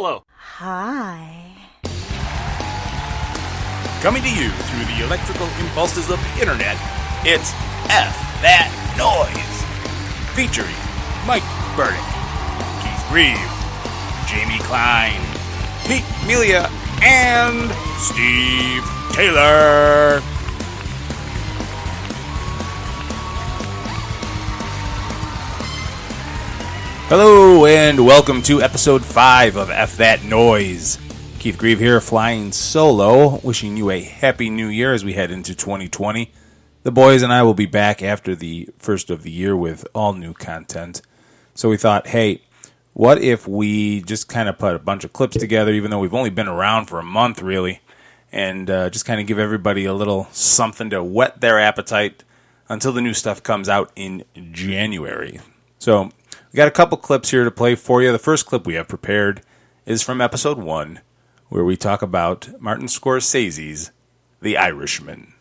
Hello. Hi. Coming to you through the electrical impulses of the internet, it's F That Noise. Featuring Mike Burdick, Keith Grieve, Jamie Klein, Pete Melia, and Steve Taylor. Hello and welcome to episode 5 of F That Noise. Keith Grieve here, flying solo, wishing you a happy new year as we head into 2020. The boys and I will be back after the first of the year with all new content. So we thought, hey, what if we just kind of put a bunch of clips together, even though we've only been around for a month, really, and just kind of give everybody a little something to whet their appetite until the new stuff comes out in January. So we got a couple clips here to play for you. The first clip we have prepared is from episode 1, where we talk about Martin Scorsese's The Irishman.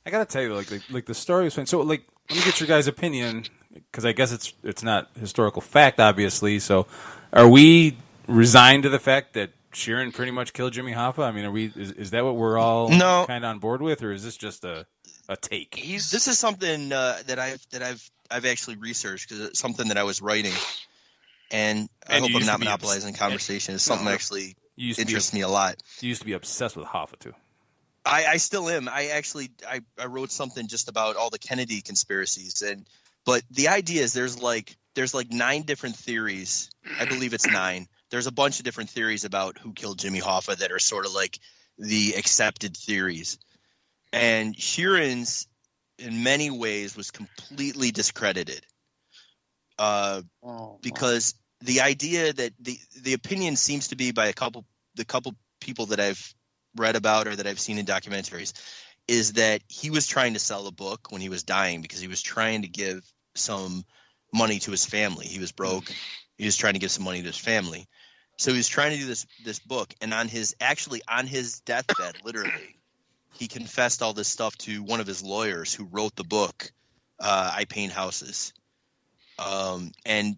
I gotta tell you, like the story was fun. So, let me get your guys' opinion, because I guess it's not historical fact, obviously. So, are we resigned to the fact that Sheeran pretty much killed Jimmy Hoffa? I mean, is that what we're all kind of on board with, or is this just a take? This is something that I've actually researched, because it's something that I was writing, and I hope I'm not monopolizing the conversation. It's something that actually interests me a lot. You used to be obsessed with Hoffa too. I still am. I wrote something just about all the Kennedy conspiracies, but the idea is there's like 9 different theories. I believe it's 9. There's a bunch of different theories about who killed Jimmy Hoffa that are sort of like the accepted theories, and Sheeran's in many ways was completely discredited because the idea that the opinion seems to be by the couple people that I've read about or that I've seen in documentaries is that he was trying to sell a book when he was dying because he was trying to give some money to his family. He was broke. He was trying to give some money to his family. So he was trying to do this book, and on his deathbed, literally, he confessed all this stuff to one of his lawyers who wrote the book, I Paint Houses. And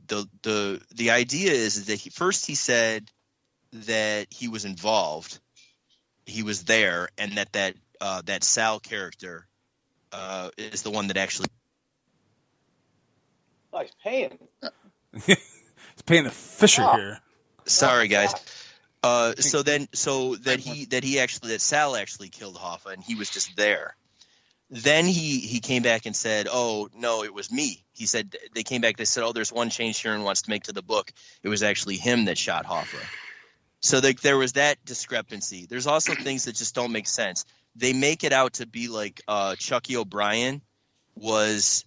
the idea is that he said that he was involved, he was there, and that Sal character is the one that actually. Oh, he's paying. He's paying the Fisher here. Sorry, guys. That Sal actually killed Hoffa, and he was just there. Then he came back and said, "Oh no, it was me." He said they came back. They said, "Oh, there's one change Sheeran wants to make to the book. It was actually him that shot Hoffa." So there was that discrepancy. There's also things that just don't make sense. They make it out to be like Chucky O'Brien was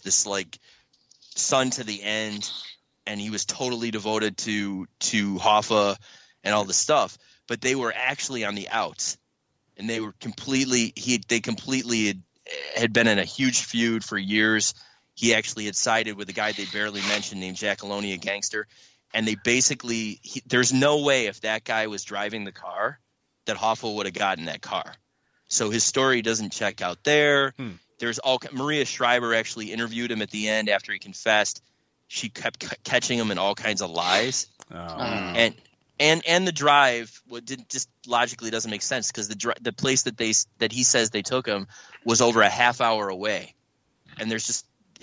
this like son to the end, and he was totally devoted to Hoffa and all this stuff. But they were actually on the outs, and they were completely had been in a huge feud for years. He actually had sided with a guy they barely mentioned named Jackaloni, a gangster. And they basically there's no way if that guy was driving the car that Hoffa would have gotten that car. So his story doesn't check out there. There's Maria Shriver actually interviewed him at the end after he confessed. She kept catching him in all kinds of lies. And the drive just logically doesn't make sense because the place that he says they took him was over a half hour away. And it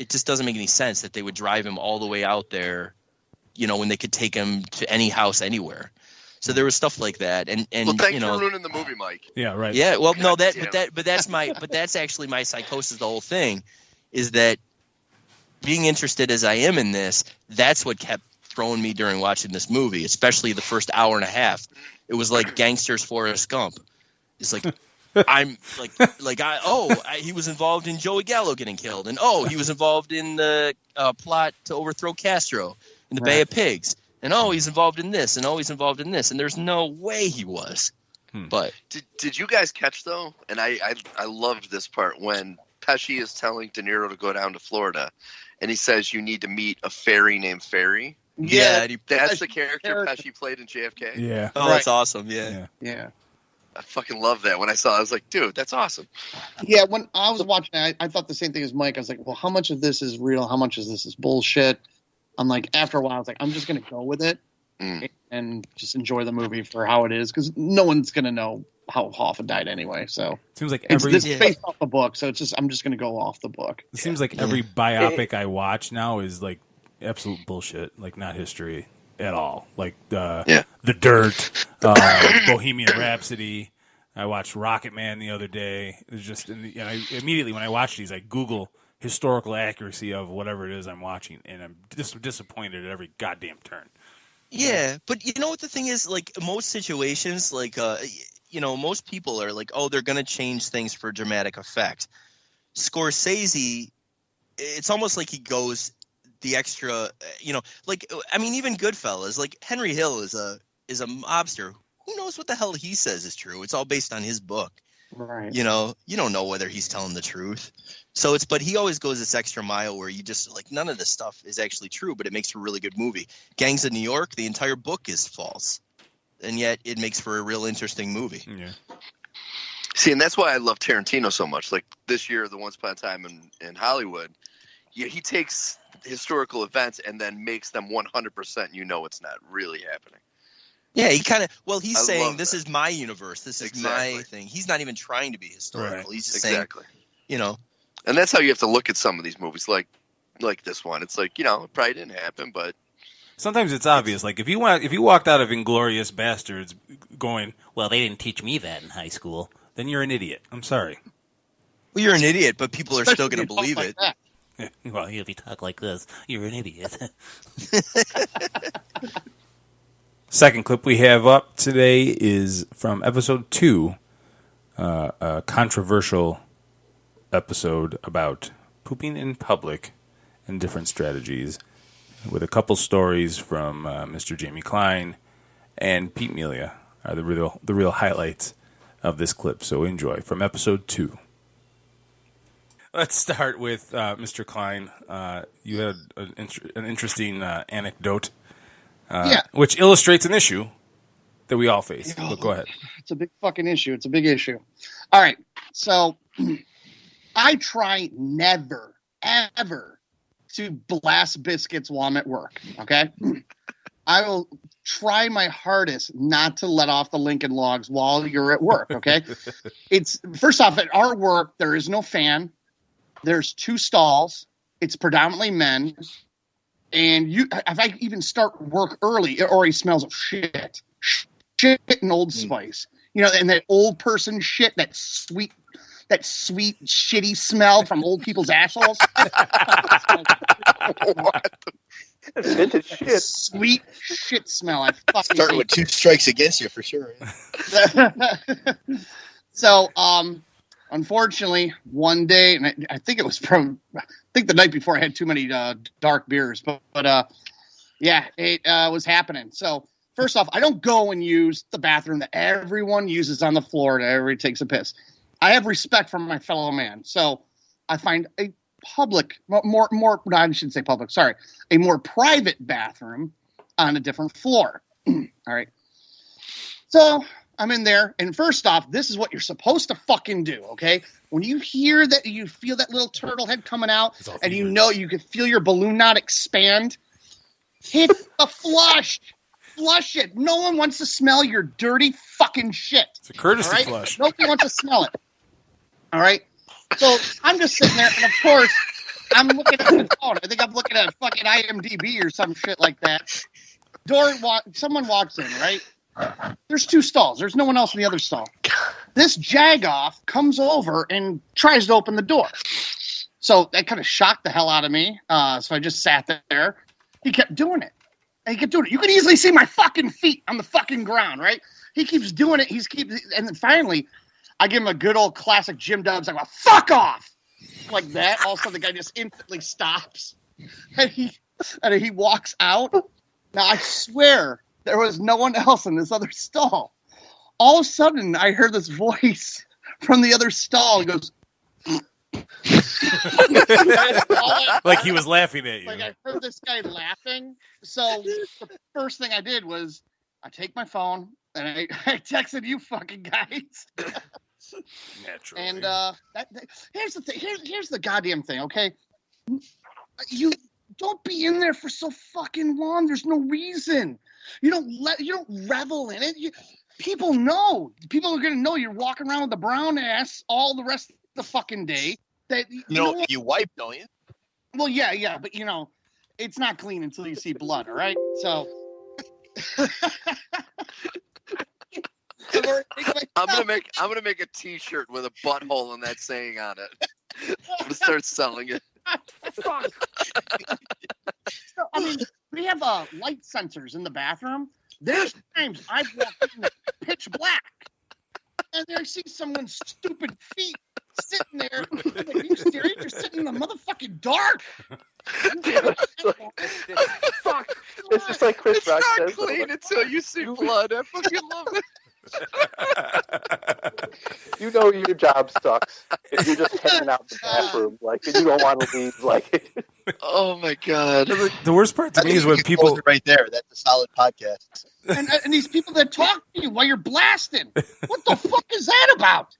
just doesn't make any sense that they would drive him all the way out there, when they could take him to any house anywhere. So there was stuff like that, and well, thanks for ruining the movie, Mike. Yeah, right. Yeah, well, no, that's actually my psychosis. The whole thing is that being interested as I am in this, that's what kept throwing me during watching this movie, especially the first hour and a half. It was like Gangsters Forrest Gump. It's like I'm he was involved in Joey Gallo getting killed, and he was involved in the plot to overthrow Castro in the Bay of Pigs. And he's involved in this, and he's involved in this, and there's no way he was. But did you guys catch though? And I loved this part when Pesci is telling De Niro to go down to Florida, and he says you need to meet a fairy named Fairy. Yeah, that's the character Pesci played in JFK. Yeah. Oh, that's awesome. Yeah. I fucking love that. When I saw it, I was like, dude, that's awesome. Yeah, when I was watching, I thought the same thing as Mike. I was like, well, how much of this is real? How much of this is bullshit? I'm like, after a while, I was like, I'm just gonna go with it and just enjoy the movie for how it is, because no one's gonna know how Hoffa died anyway. So seems like it's based off the book, so it's just I'm just gonna go off the book. It seems like every biopic I watch now is like absolute bullshit, like not history at all. Like The Dirt, Bohemian Rhapsody. I watched Rocket Man the other day. It's just immediately when I watch these, I Google historical accuracy of whatever it is I'm watching, and I'm disappointed at every goddamn turn. Yeah, but you know what the thing is? Like, most situations, like, most people are like, oh, they're going to change things for dramatic effect. Scorsese, it's almost like he goes the extra, even Goodfellas, like Henry Hill is a mobster. Who knows what the hell he says is true? It's all based on his book. Right. You don't know whether he's telling the truth. So but he always goes this extra mile where you just like, none of this stuff is actually true, but it makes for a really good movie. Gangs of New York, the entire book is false, and yet it makes for a real interesting movie. Yeah. See, and that's why I love Tarantino so much. Like this year, the Once Upon a Time in Hollywood, he takes historical events and then makes them 100%. It's not really happening. Yeah, he's saying this is my universe. This is my thing. He's not even trying to be historical. Right. He's just saying, And that's how you have to look at some of these movies, like this one. It's like, it probably didn't happen, but sometimes it's obvious. Like if you walked out of Inglourious Bastards going, well, they didn't teach me that in high school, then you're an idiot. I'm sorry. Well, you're an idiot, but people are still going to believe it. Yeah. Well, if you talk like this, you're an idiot. Second clip we have up today is from episode 2, a controversial episode about pooping in public and different strategies, with a couple stories from Mr. Jamie Klein and Pete Melia are the real highlights of this clip. So enjoy from episode 2. Let's start with Mr. Klein. You had an interesting anecdote. Which illustrates an issue that we all face. But go ahead. It's a big fucking issue. It's a big issue. All right. So I try never, ever to blast biscuits while I'm at work. Okay. I will try my hardest not to let off the Lincoln Logs while you're at work. Okay. It's first off, at our work, there is no fan. There's 2 stalls. It's predominantly men. And if I even start work early, it already smells of shit and Old Spice, and that old person shit, that sweet, shitty smell from old people's assholes. What? Vintage shit. Sweet shit smell. I fucking starting with 2 strikes against you for sure. So, unfortunately, one day, and I think it was the night before I had too many dark beers, but it was happening. So first off, I don't go and use the bathroom that everyone uses on the floor and everybody takes a piss. I have respect for my fellow man. So I find a I shouldn't say public, sorry, a more private bathroom on a different floor. All right. So I'm in there, and first off, this is what you're supposed to fucking do, okay? When you hear that, you feel that little turtle head coming out, and you can feel your balloon knot expand, hit the flush. Flush it. No one wants to smell your dirty fucking shit. It's a courtesy flush. Nobody wants to smell it. All right? So I'm just sitting there, and of course, I'm looking at the phone. I think I'm looking at fucking IMDb or some shit like that. Someone walks in, right? There's 2 stalls. There's no one else in the other stall. This jagoff comes over and tries to open the door. So that kind of shocked the hell out of me. So I just sat there. He kept doing it. You can easily see my fucking feet on the fucking ground, right? He keeps doing it. And then finally, I give him a good old classic Jim Dubs. I go, fuck off! Like that. All of a sudden, the guy just instantly stops. And he walks out. Now, I swear, there was no one else in this other stall. All of a sudden, I heard this voice from the other stall. He goes, like he was laughing at you. Like I heard this guy laughing. So the first thing I did was I take my phone and I texted you fucking guys. Naturally. And here's the thing. Here's the goddamn thing. Okay, don't be in there for so fucking long. There's no reason. You don't revel in it. People know. People are gonna know you're walking around with a brown ass all the rest of the fucking day. That You wipe, don't you? Well, yeah, but it's not clean until you see blood. All right, so. I'm gonna make a T-shirt with a butthole and that saying on it. I'm gonna start selling it. Fuck. So, I mean, we have light sensors in the bathroom. There's times I've walked in pitch black, and I see someone's stupid feet sitting there. Like, are you serious? You're sitting in the motherfucking dark. Fuck. It's just like Chris Rock It's not says. clean until you see blood. I fucking love it. You know your job sucks if you're just hanging out in the bathroom, like, and you don't want to leave, like. Oh my god. The worst part to me is when you can people. close it right there. That's a solid podcast. And these people that talk to you while you're blasting. What the fuck is that about?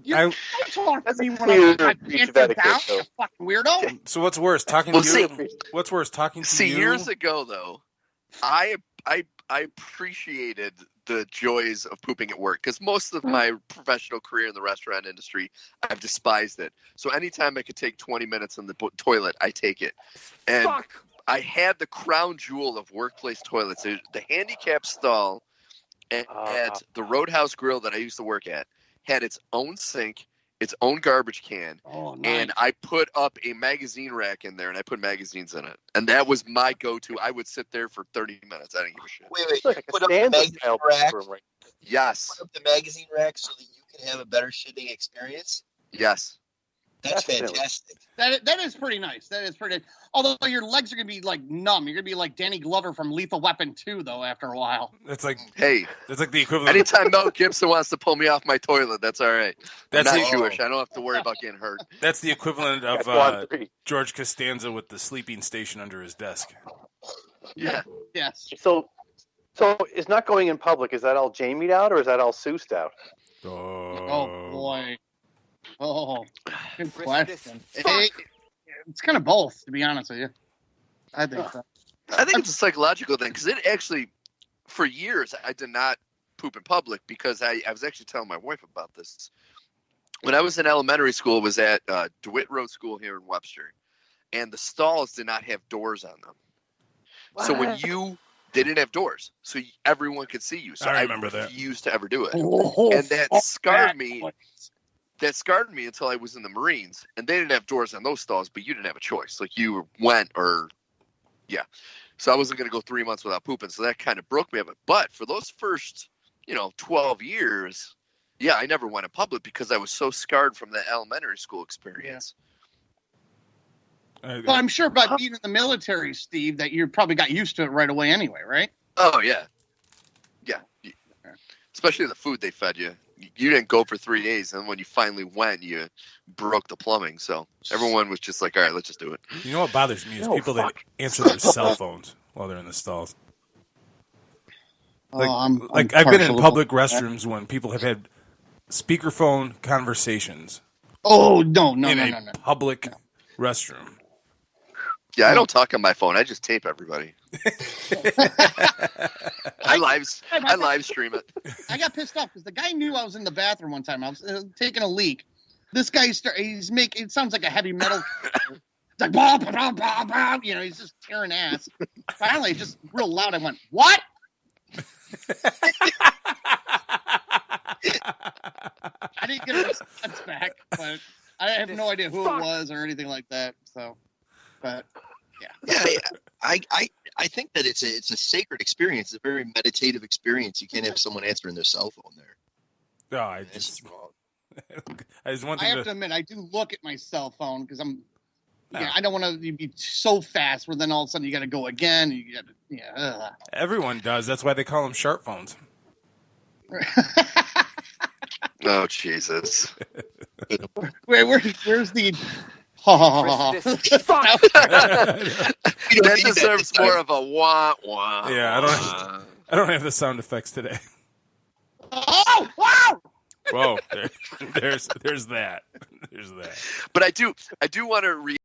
You don't talk to me when I'm pants down, you fucking weirdo. So what's worse, talking to you? What's worse, talking to you? See, years ago though, I appreciated the joys of pooping at work because most of my professional career in the restaurant industry, I've despised it. So anytime I could take 20 minutes in the toilet, I take it. And I had the crown jewel of workplace toilets. The handicap stall at the Roadhouse Grill that I used to work at had its own sink, its own garbage can, and I put up a magazine rack in there, and I put magazines in it. And that was my go-to. I would sit there for 30 minutes. I didn't give a shit. Wait. Like Put up the magazine rack. Yes. Put up the magazine rack so that you can have a better shitting experience. Yes. That's Definitely. fantastic. That is pretty nice. That is pretty. Although your legs are gonna be like numb. You're gonna be like Danny Glover from Lethal Weapon 2, though. After a while. It's like the equivalent. Anytime Mel Gibson wants to pull me off my toilet, that's all right. I'm not That's Jewish. I don't have to worry about getting hurt. That's the equivalent of George Costanza with the sleeping station under his desk. Yeah. Yes. So is not going in public, is that all Jamie'd out or is that all Soused out? Oh boy. Oh, good question. It's kind of both, to be honest with you. I think so. I think it's a psychological thing because it actually, for years, I did not poop in public because I was actually telling my wife about this. When I was in elementary school, it was at DeWitt Road School here in Webster, and the stalls did not have doors on them. What? So they didn't have doors, so everyone could see you. So I remember that. Refused to ever do it, and that scarred me. That scarred me until I was in the Marines, and they didn't have doors on those stalls, but you didn't have a choice. Like you went so I wasn't going to go 3 months without pooping. So that kind of broke me of it. But for those first, 12 years, I never went in public because I was so scarred from that elementary school experience. Well, I'm sure about being in the military, Steve, that you probably got used to it right away anyway, right? Oh, yeah. Yeah. Especially the food they fed you. You didn't go for 3 days, and when you finally went, you broke the plumbing. So everyone was just like, all right, let's just do it. You know what bothers me is people that answer their cell phones while they're in the stalls. I've been in public restrooms when people have had speakerphone conversations. Oh, no. In a public restroom. Yeah, I don't talk on my phone. I just tape everybody. I live stream it. I got pissed off because the guy knew I was in the bathroom one time. I was taking a leak. This guy it sounds like a heavy metal. It's like bah, bah, bah, bah, bah. He's just tearing ass. Finally, just real loud, I went, "What?" I didn't get a response back, but I have no idea who it was or anything like that. So, but yeah, I think that it's a sacred experience. It's a very meditative experience. You can't have someone answering their cell phone there. No, I just want I have to admit, I do look at my cell phone because I don't want to be so fast where then all of a sudden you got to go again. You got Everyone does. That's why they call them sharp phones. Oh, Jesus. Wait, where's the... That deserves more of a wah-wah. Yeah, I don't have the sound effects today. Oh, wow! Whoa, there's that. There's that. But I do want to